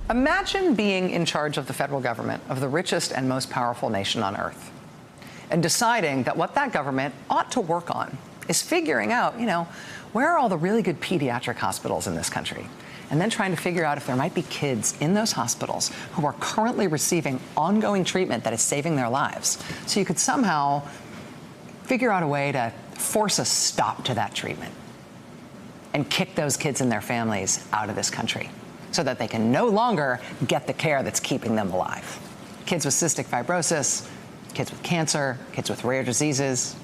Imagine being in charge of the federal government of the richest and most powerful nation on earth and deciding that what that government ought to work on is figuring out, where are all the really good pediatric hospitals in this country? And then trying to figure out if there might be kids in those hospitals who are currently receiving ongoing treatment that is saving their lives. So you could somehow figure out a way to force a stop to that treatment and kick those kids and their families out of this country so that they can no longer get the care that's keeping them alive. Kids with cystic fibrosis, kids with cancer, kids with rare diseases.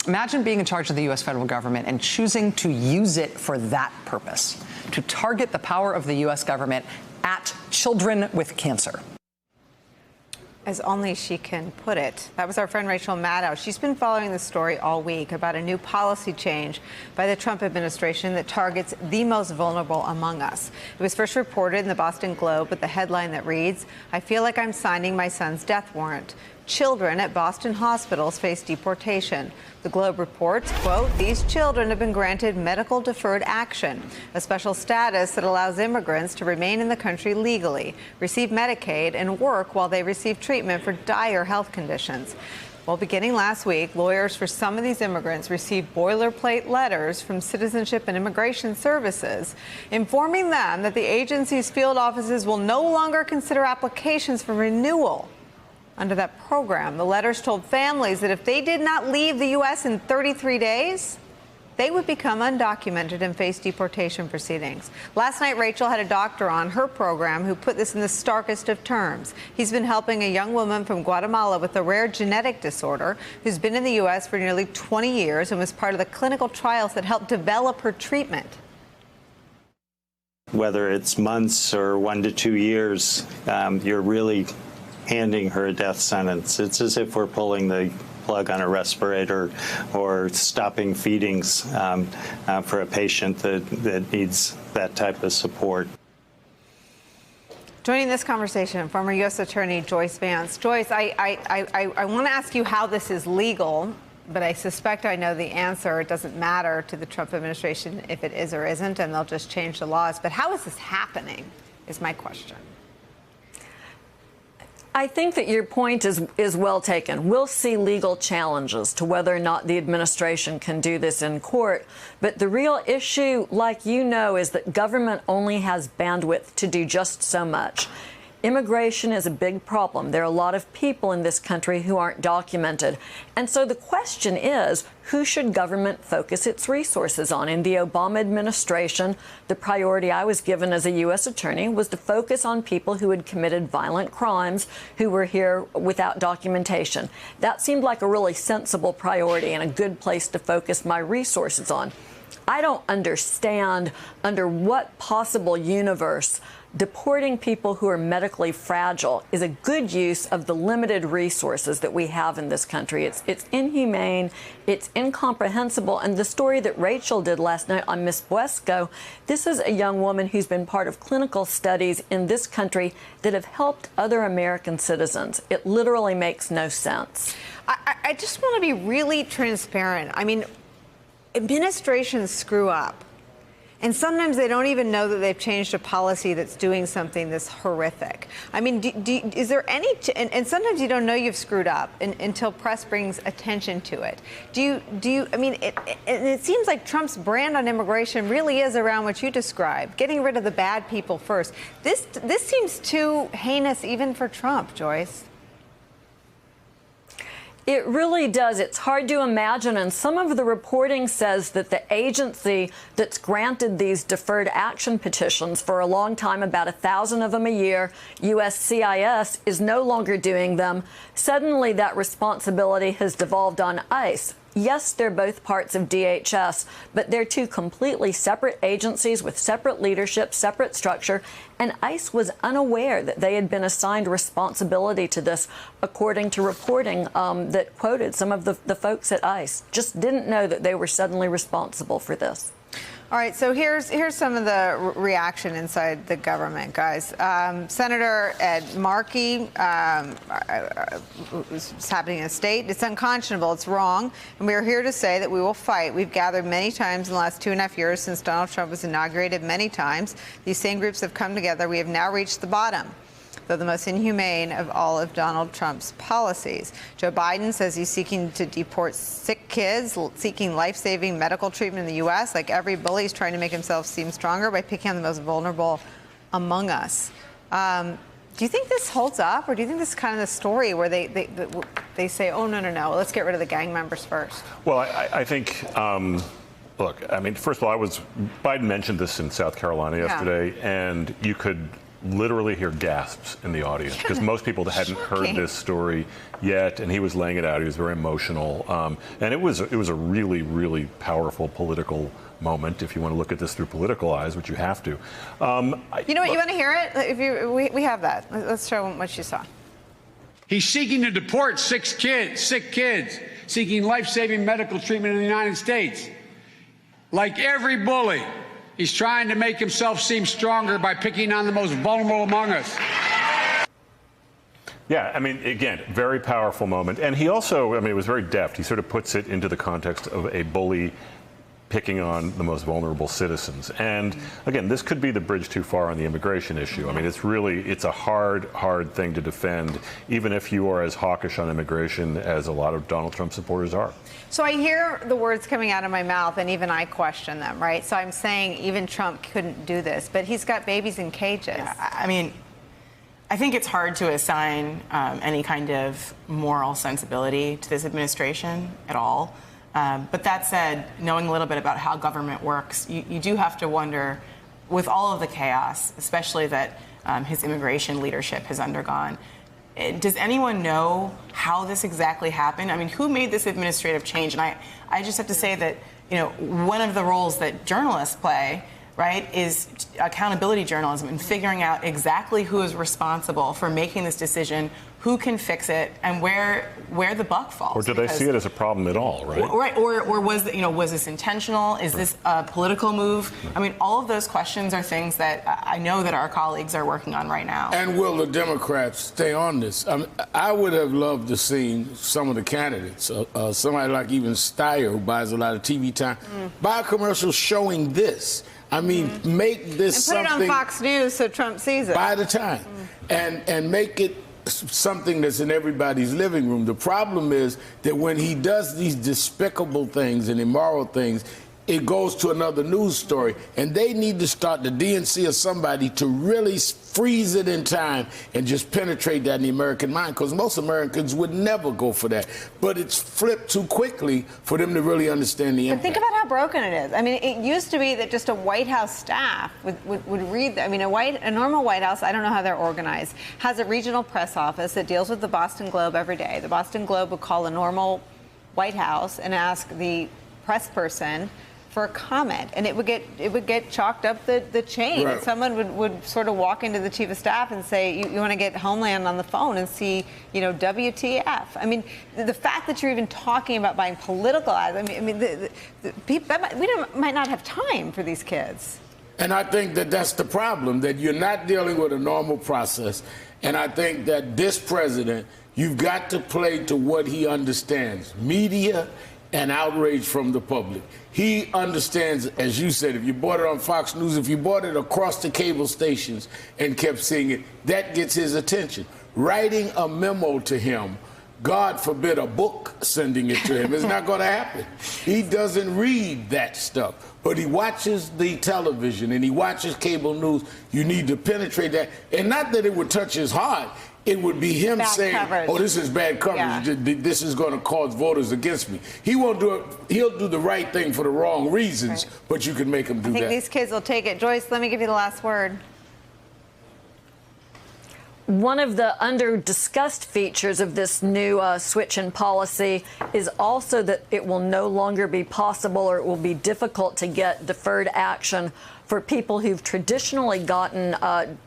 Imagine being in charge of the U.S. federal government and choosing to use it for that purpose, to target the power of the U.S. government at children with cancer. As only she can put it. That was our friend Rachel Maddow. She's been following the story all week about a new policy change by the Trump administration that targets the most vulnerable among us. It was first reported in the Boston Globe with the headline that reads, "I feel like I'm signing my son's death warrant. Children at Boston hospitals face deportation." The Globe reports, quote, "These children have been granted medical deferred action, a special status that allows immigrants to remain in the country legally, receive Medicaid, and work while they receive treatment for dire health conditions." Well, beginning last week, lawyers for some of these immigrants received boilerplate letters from Citizenship and Immigration Services informing them that the agency's field offices will no longer consider applications for renewal under that program. The letters told families that if they did not leave the U.S. in 33 days, they would become undocumented and face deportation proceedings. Last night, Rachel had a doctor on her program who put this in the starkest of terms. He's been helping a young woman from Guatemala with a rare genetic disorder who's been in the U.S. for nearly 20 years and was part of the clinical trials that helped develop her treatment. Whether it's months or 1 to 2 years, you're really handing her a death sentence. It's as if we're pulling the plug on a respirator or stopping feedings for a patient that needs that type of support. Joining this conversation, former U.S. Attorney Joyce Vance. Joyce, I want to ask you how this is legal, but I suspect I know the answer. It doesn't matter to the Trump administration if it is or isn't, and they'll just change the laws. But how is this happening is my question. I think that your point is well taken. We'll see legal challenges to whether or not the administration can do this in court. But the real issue, like you know, is that government only has bandwidth to do just so much. Immigration is a big problem. There are a lot of people in this country who aren't documented. And so the question is, who should government focus its resources on? In the Obama administration, the priority I was given as a U.S. attorney was to focus on people who had committed violent crimes, who were here without documentation. That seemed like a really sensible priority and a good place to focus my resources on. I don't understand under what possible universe deporting people who are medically fragile is a good use of the limited resources that we have in this country. It's inhumane, it's incomprehensible, and the story that Rachel did last night on Miss Buesco, this is a young woman who's been part of clinical studies in this country that have helped other American citizens. It literally makes no sense. I just want to be really transparent. I mean, administrations screw up. And sometimes they don't even know that they've changed a policy that's doing something this horrific. I mean, is there any, and sometimes you don't know you've screwed up until press brings attention to it. I mean, it seems like Trump's brand on immigration really is around what you described, getting rid of the bad people first. This seems too heinous even for Trump, Joyce. It really does. It's hard to imagine. And some of the reporting says that the agency that's granted these deferred action petitions for a long time, about 1,000 of them a year, USCIS, is no longer doing them. Suddenly that responsibility has devolved on ICE. Yes, they're both parts of DHS, but they're two completely separate agencies with separate leadership, separate structure, and ICE was unaware that they had been assigned responsibility to this, according to reporting that quoted some of the folks at ICE. Just didn't know that they were suddenly responsible for this. All right, so here's some of the reaction inside the government, guys. Senator Ed Markey, it's happening in the state. It's unconscionable. It's wrong. And we are here to say that we will fight. We've gathered many times in the last 2.5 years since Donald Trump was inaugurated. Many times. These same groups have come together. We have now reached the bottom, though the most inhumane of all of Donald Trump's policies. Joe Biden says he's seeking to deport sick kids, seeking life-saving medical treatment in the U.S. Like every bully, he's trying to make himself seem stronger by picking on the most vulnerable among us. Do you think this holds up, or do you think this is kind of the story where they say, oh, no, let's get rid of the gang members first? Well, I think, look, I mean, first of all, Biden mentioned this in South Carolina yesterday, and you could literally hear gasps in the audience because most people hadn't heard this story yet, and he was laying it out. He was very emotional, and it was a really, really powerful political moment if you want to look at this through political eyes, which you have to. You know what? You want to hear it? If we have that. Let's show them what you saw. He's seeking to deport sick kids, seeking life-saving medical treatment in the United States. Like every bully, he's trying to make himself seem stronger by picking on the most vulnerable among us. Yeah, I mean, again, very powerful moment. And he also, I mean, it was very deft. He sort of puts it into the context of a bully picking on the most vulnerable citizens. And again, this could be the bridge too far on the immigration issue. I mean, it's a hard thing to defend, even if you are as hawkish on immigration as a lot of Donald Trump supporters are. So I hear the words coming out of my mouth, and even I question them, right? So I'm saying even Trump couldn't do this, but he's got babies in cages. Yeah, I mean, I think it's hard to assign any kind of moral sensibility to this administration at all. But that said, knowing a little bit about how government works, you do have to wonder, with all of the chaos, especially that his immigration leadership has undergone, does anyone know how this exactly happened? I mean, who made this administrative change? And I just have to say that, you know, one of the roles that journalists play, right, is accountability journalism and figuring out exactly who is responsible for making this decision, who can fix it, and where the buck falls. Or do they see it as a problem at all, right? Right, or was this intentional? Is this a political move? I mean, all of those questions are things that I know that our colleagues are working on right now. And will the Democrats stay on this? I would have loved to see some of the candidates, somebody like even Steyer, who buys a lot of TV time, buy a commercial showing this. I mean, make this and put something. it on Fox News so Trump sees it. By the time. And make it something that's in everybody's living room. The problem is that when he does these despicable things and immoral things, it goes to another news story. And they need to start, the DNC or somebody, to really freeze it in time and just penetrate that in the American mind, because most Americans would never go for that. But it's flipped too quickly for them to really understand the impact. But think about how broken it is. I mean, it used to be that just a White House staff would read. I mean, a normal White House, I don't know how they're organized, has a regional press office that deals with the Boston Globe every day. The Boston Globe would call a normal White House and ask the press person for a comment, and it would get chalked up the chain. Right. And someone would sort of walk into the chief of staff and say, you want to get Homeland on the phone and see, you know, WTF. I mean, the fact that you're even talking about buying political ads, I mean, the people, might not have time for these kids. And I think that that's the problem, that you're not dealing with a normal process. And I think that this president, you've got to play to what he understands, media and outrage from the public. He understands, as you said, if you bought it on Fox News, if you bought it across the cable stations and kept seeing it, that gets his attention. Writing a memo to him, God forbid a book sending it to him, is not going to happen. He doesn't read that stuff, but he watches the television and he watches cable news. You need to penetrate that. And not that it would touch his heart. It would be him bad saying, coverage. oh, this is bad coverage. Yeah. This is going to cause voters against me. He won't do it. He'll do the right thing for the wrong reasons, right, but you can make him do I think that. these kids will take it. Joyce, let me give you the last word. One of the under-discussed features of this new switch in policy is also that it will no longer be possible, or it will be difficult to get deferred action for people who've traditionally gotten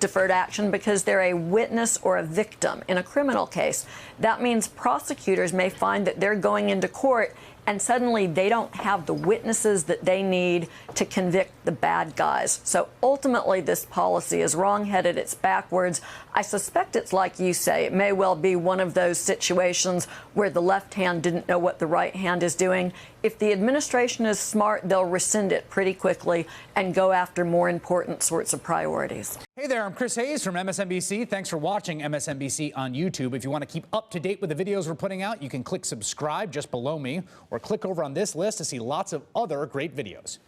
deferred action because they're a witness or a victim in a criminal case. That means prosecutors may find that they're going into court and suddenly they don't have the witnesses that they need to convict the bad guys. So ultimately, this policy is wrong-headed. It's backwards. I suspect it's like you say. It may well be one of those situations where the left hand didn't know what the right hand is doing. If the administration is smart, they'll rescind it pretty quickly and go after more important sorts of priorities. Hey there, I'm Chris Hayes from MSNBC. Thanks for watching MSNBC on YouTube. If you want to keep up to date with the videos we're putting out, you can click subscribe just below me or click over on this list to see lots of other great videos.